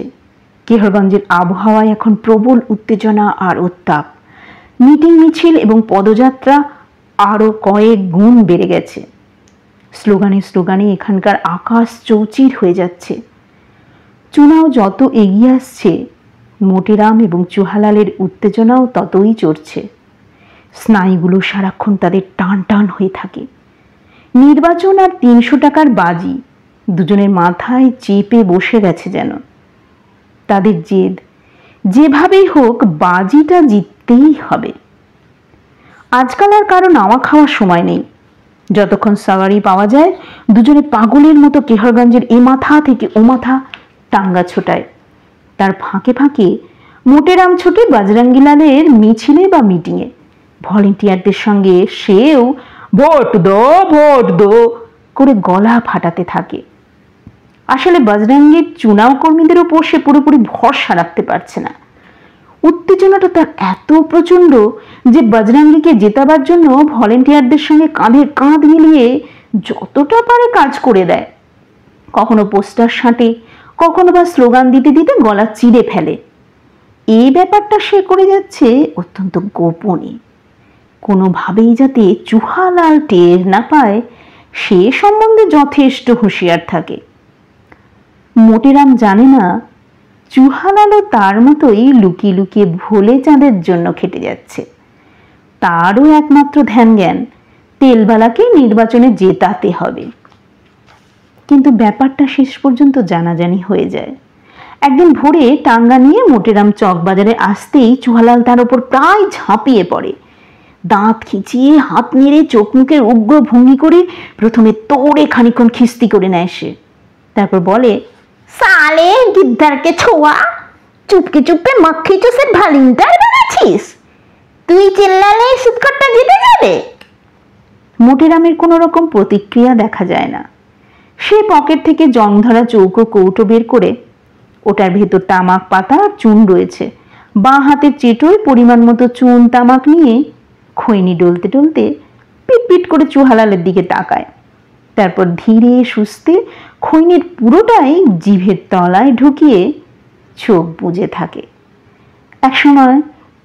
কেহরগঞ্জের আবহাওয়ায় এখন প্রবল উত্তেজনা আর উত্তাপ। মিটিং মিছিল এবং পদযাত্রা আরো কয়েক গুণ বেড়ে গেছে। স্লোগানে এখানকার আকাশ চৌচির হয়ে যাচ্ছে। চুনাও যত এগিয়ে আসছে, মোটেরাম এবং চুহালালের উত্তেজনাও ততই চড়ছে। স্নায়ুগুলো সারাক্ষণ তাদের টান টান হয়ে থাকে। নির্বাচন আর 300 টাকার বাজি দুজনের মাথায় চেপে বসে গেছে যেন। তাদের জেদ, যেভাবেই হোক বাজিটা জিততেই হবে। আজকাল আর কারো নাওয়া খাওয়ার সময় নেই। যতক্ষণ সাওয়ারি পাওয়া যায় দুজনে পাগলের মতো কেহরগঞ্জের এ মাথা থেকে ও মাথা টাঙ্গা ছোটায়। তার ফাঁকে ফাঁকে মোটেরাম ছোটে বজরঙ্গিলালের মিছিলে বা মিটিংয়ে। ভলেন্টিয়ারদের সঙ্গে সেও ভোট দো করে গলা ফাটাতে থাকে। আসলে বজরঙ্গির চুনাও কর্মীদের ওপর সে পুরোপুরি ভরসা রাখতে পারছে না। উত্তেজনাটা তার এত প্রচন্ড যে বজরঙ্গিকে জেতাবার জন্য ভলেন্টিয়ারদের সঙ্গে কাঁধে কাঁধ মিলিয়ে যতটা পারে কাজ করে দেয়। কখনো পোস্টার সাঁটে, কখনো বা স্লোগান দিতে দিতে গলা চিড়ে ফেলে। এই ব্যাপারটা সে করে যাচ্ছে অত্যন্ত গোপনে, কোনোভাবেই যাতে চুহালাল টের না পায় সে সম্বন্ধে যথেষ্ট হুঁশিয়ার থাকে। মোটেরাম জানে না চুহালালও তার মতোই লুকিয়ে লুকিয়ে ভোলে চাঁদের জন্য খেটে যাচ্ছে। তারও একমাত্র ধ্যান জ্ঞান তেলবালাকে নির্বাচনে জেতাতে হবে। কিন্তু ব্যাপারটা শেষ পর্যন্ত জানাজানি হয়ে যায়। একদিন ভোরে টাঙ্গা নিয়ে মোটেরাম চকবাজারে আসতেই চুহালাল তার ওপর প্রায় ঝাঁপিয়ে পড়ে। দাঁত খিচিয়ে হাত নেড়ে চোখ মুখের উগ্র ভঙ্গি করে প্রথমে তোড়ে খানিক্ষণ খিস্তি করে নেয় সে। তারপর বলে, সালে গিদ্দারকে ছোয়া, চুপকে চুপকে মাখি চুষের ভালিন্টার বানাচ্ছিস? তুই চিল্লালে সুৎকরটা জিতে যাবে। মোটেরামের কোনো রকম প্রতিক্রিয়া দেখা যায় না। সে পকেট থেকে জং ধরা চৌকো কৌটো বের করে, ওটার ভেতর তামাক পাতা আর চুন রয়েছে, বাঁ হাতের চেটোয় পরিমাণ মতো চুন তামাক নিয়ে খৈনি ডলতে ডলতে পিটপিট করে চুহালালের দিকে তাকায়। তারপর ধীরে সুস্থে খৈনির পুরোটাই জিভের তলায় ঢুকিয়ে চোখ বুজে থাকে। একসময়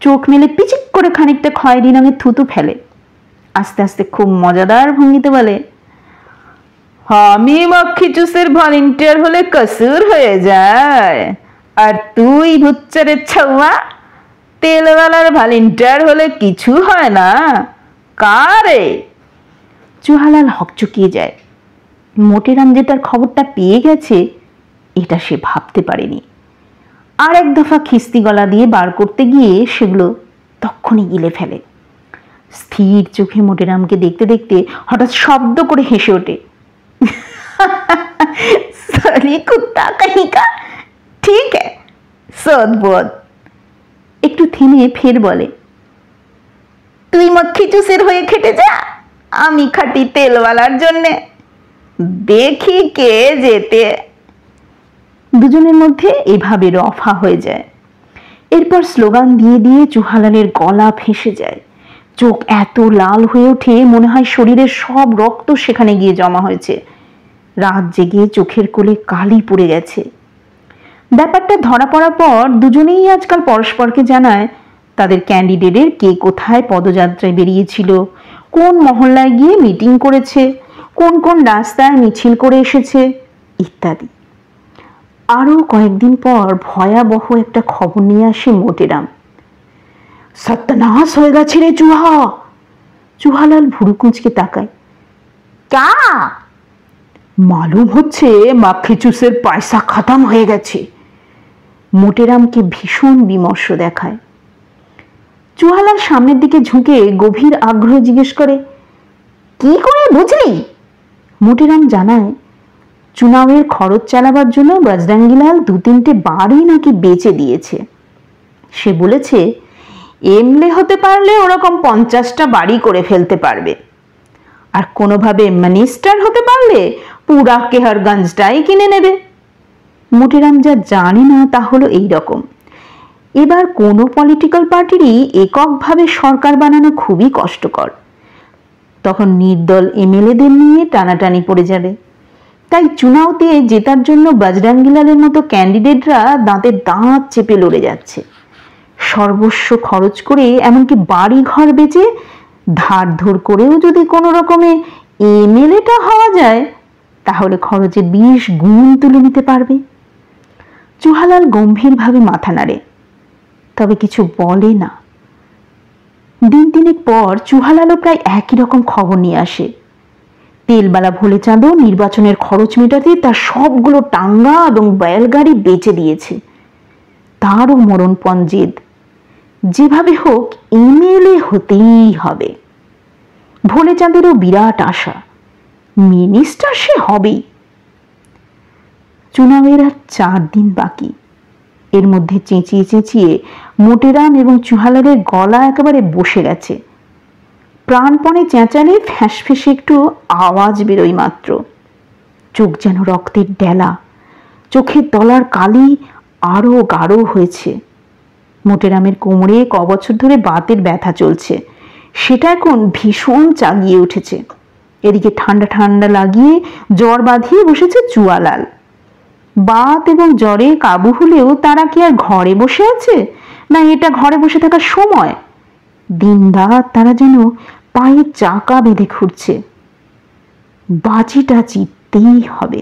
চোখ মেলে পিচিক করে খানিকটা খয়েরি রঙের থুতু ফেলে। আস্তে আস্তে খুব মজাদার ভঙ্গিতে বলে, আমি মক্ষী জুসের ভলেন্টিয়ার হলে কসুর হয়ে যায়, আর তুই ভুচ্চারের ছাওয়া তেলওয়ালার ভলেন্টিয়ার হলে কিছু হয় না। কারে? চুহালাল হকচকিয়ে যায়। মোটেরাম যে তার খবরটা পেয়ে গেছে এটা সে ভাবতে পারেনি। আর এক দফা খিস্তি গলা দিয়ে বার করতে গিয়ে সেগুলো তক্ষুনি গিলে ফেলে। স্থির চোখে মোটেরামকে দেখতে দেখতে হঠাৎ শব্দ করে হেসে ওঠে, সরি কুত্তা কাহি কা, ঠিক হ্যায় সদ বোধ। একটু থেমে ফের বলে, তুই মক্ষী চুষের হয়ে খেটে যা, আমি খাটি তেলওয়ালার জন্যে, দেখি কে যেতে। দুজনের মধ্যে এভাবে রফা হয়ে যায়। এরপর স্লোগান দিয়ে দিয়ে চুহালালের গলা ফেঁসে যায়। চোখ এত লাল হয়ে ওঠে মনে হয় শরীরের সব রক্ত সেখানে গিয়ে জমা হয়েছে। রাত জেগে চোখের কোলে কালি পড়ে গেছে। ব্যাপারটা ধরা পড়ার পর দুজনেই আজকাল পরস্পরকে জানায় তাদের ক্যান্ডিডেটের কে কোথায় পদযাত্রায় বেরিয়েছিল, কোন মহল্লায় গিয়ে মিটিং করেছে, কোন কোন রাস্তায় মিছিল করে এসেছে ইত্যাদি। আরও কয়েকদিন পর ভয়াবহ একটা খবর নিয়ে আসে মোটেরাম। সত্যনাশ হয়ে গেছে রে চুহা। চুহালাল ভুরু কুঁচকে তাকায়। কা? মালুম হচ্ছে মাখি চুষের পয়সা খতম হয়ে গেছে। মোটেরামকে ভীষণ বিমর্ষ দেখায়। চুহালাল সামনের দিকে ঝুঁকে গভীর আগ্রহে জিজ্ঞেস করে, কি করে বুঝলি? মোটেরাম জানায়, চুনাওয়ের খরচ চালাবার জন্য বজরঙ্গিলাল 2-3টে বাড়ি নাকি বেচে দিয়েছে। সে বলেছে এমলে হতে পারলে ওরকম 50টা বাড়ি করে ফেলতে পারবে, আর কোনোভাবে মিনিস্টার হতে পারলে পুরা কেহরগঞ্জটাই কিনে নেবে। মোটেরাম যা জানে না তা হলো এইরকম, এবার কোনো পলিটিক্যাল পার্টিরই এককভাবে সরকার বানানো খুবই কষ্টকর। তখন নির্দল এমএলএদের নিয়ে টানাটানি পড়ে যাবে। তাই চুনাওতে জেতার জন্য বজরঙ্গিলালের মতো ক্যান্ডিডেটরা দাঁতের দাঁত চেপে লড়ে যাচ্ছে। সর্বস্ব খরচ করে, এমনকি বাড়ি ঘর বেচে ধার ধর করেও যদি কোনো রকমে এমএলএটা হওয়া যায় তাহলে খরচের 20 গুণ তুলে নিতে পারবে। চুহালাল গম্ভীরভাবে মাথা নাড়ে, তবে কিছু বলে না। দিন তিনেক পর চুহালালও প্রায় একই রকম খবর নিয়ে আসে। তেলবালা ভোলে চাঁদও নির্বাচনের খরচ মেটাতে তার সবগুলো টাঙ্গা এবং বেলগাড়ি বেচে দিয়েছে। তারও মরণপণ জেদ, যেভাবে হোক এমএলএ হতেই হবে। ভোলে চাঁদেরও বিরাট আশা, মিনিস্টার সে হবেই। চুনাওয়ের আর 4 দিন বাকি। এর মধ্যে চেঁচিয়ে চেঁচিয়ে মোটেরাম এবং চুহালালের গলা একেবারে বসে গেছে। প্রাণপণে চেঁচালে ফ্যাঁস ফেঁসে একটু আওয়াজ বেরোয় মাত্র। চোখ যেন রক্তের ডেলা, চোখের তলার কালি আরো গাঢ় হয়েছে। মোটেরামের কোমরে কবছর ধরে বাতের ব্যথা চলছে, সেটা এখন ভীষণ চাগিয়ে উঠেছে। এদিকে ঠান্ডা ঠান্ডা লাগিয়ে জ্বর বাঁধিয়ে বসেছে চুয়ালাল। বাত এবং জ্বরে কাবু হলেও তারা কি আর ঘরে বসে আছে, না এটা ঘরে বসে থাকার সময়? দিন রাত তারা যেন পায়ে চাকা বেঁধে ঘুরছে। বাজিটা জিততেই হবে।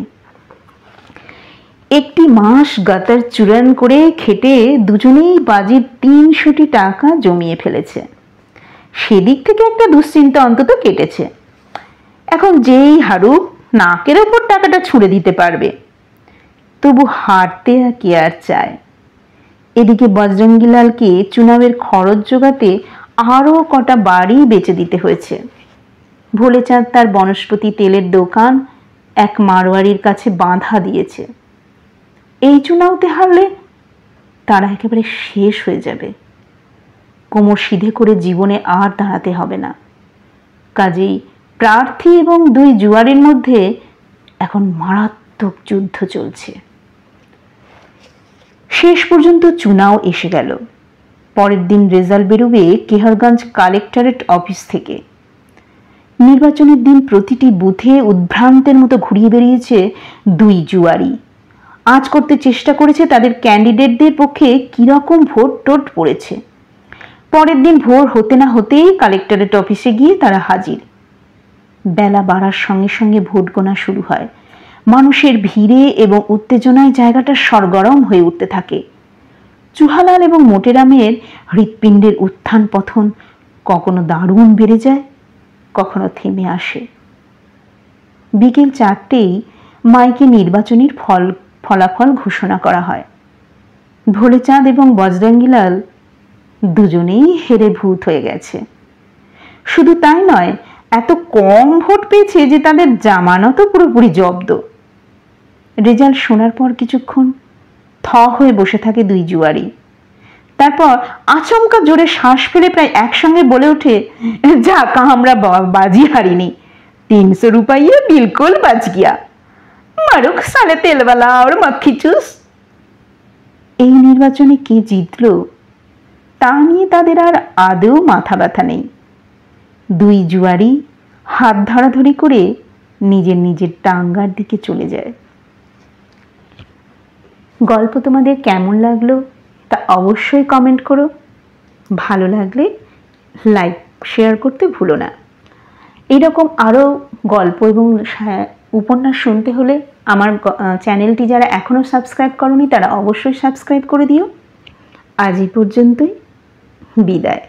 একটি মাস গাতার চূড়ান করে খেটে দুজনেই বাজির 300টি টাকা জমিয়ে ফেলেছে। সেদিক থেকে একটা দুশ্চিন্তা অন্তত কেটেছে। এখন যেই হারুক নাকের ওপর টাকাটা ছুঁড়ে দিতে পারবে। তবু হারতে কি আর চায়। এদিকে বজরঙ্গীলালকে চুনাবের খরচ জোগাতে আরও কটা বাড়ি বেচে দিতে হয়েছে। ভোলেচাঁদ তার বনস্পতি তেলের দোকান এক মারোয়ারির কাছে বাঁধা দিয়েছে। এই চুনাওতে হারলে তারা একেবারে শেষ হয়ে যাবে। কোমর সিধে করে জীবনে আর দাঁড়াতে হবে না। কাজেই প্রার্থী এবং দুই জুয়ারির মধ্যে এখন মারাত্মক যুদ্ধ চলছে। শেষ পর্যন্ত চুনাও এসে গেল। পরের দিন রেজাল্ট বেরোবে কেহারগঞ্জ কালেক্টরেট অফিস থেকে। নির্বাচনের দিন প্রতিটি বুথে উদ্ভ্রান্তের মতো ঘুরিয়ে বেরিয়েছে দুই জুয়ারি। আজ করতে চেষ্টা করেছে তাদের ক্যান্ডিডেটদের পক্ষে কিরকম ভোট টোট পড়েছে। পরের দিন ভোর হতে না হতেই কালেক্টরেট অফিসে গিয়ে তারা হাজির। বেলা বাড়ার সঙ্গে সঙ্গে ভোট গোনা শুরু হয়। মানুষের ভিড়ে এবং উত্তেজনায় জায়গাটা সরগরম হয়ে উঠতে থাকে। চুহালাল এবং মোটেরামের হৃৎপিণ্ডের উত্থান পথন কখনো দারুণ বেড়ে যায়, কখনো থেমে আসে। বিকেল 4টেই মাইকে নির্বাচনের ফলাফল ঘোষণা করা হয়। ভোলেচাঁদ এবং বজরঙ্গীলাল দুজনেই হেরে ভূত হয়ে গেছে। শুধু তাই নয়, এত কম ভোট পেয়েছে যে তাদের জামানতও পুরোপুরি জব্দ। রেজাল্ট শোনার পর কিছুক্ষণ থ হয়ে বসে থাকে দুই জুয়ারি। তারপর আচমকা জোরে শ্বাস ফেলে প্রায় একসঙ্গে বলে ওঠে, যাক আমরা বাজি হারিনি, 300 रुपये बिल्कुल बच गया, मारुख साले तेलवाला और मक्खी चूस। এই নির্বাচনে কে জিতল তা নিয়ে তাদের আর আদৌ মাথা ব্যথা নেই। দুই জুয়ারি হাত ধরাধরি করে নিজের নিজের টাঙ্গার দিকে চলে যায়। গল্প তোমাদের কেমন লাগলো তা অবশ্যই কমেন্ট করো। ভালো লাগলে লাইক শেয়ার করতে ভুলো না। এরকম আরও গল্প এবং উপন্যাস শুনতে হলে আমার চ্যানেলটি যারা এখনও সাবস্ক্রাইব করোনি তারা অবশ্যই সাবস্ক্রাইব করে দিও। আজ এই পর্যন্তই, বিদায়।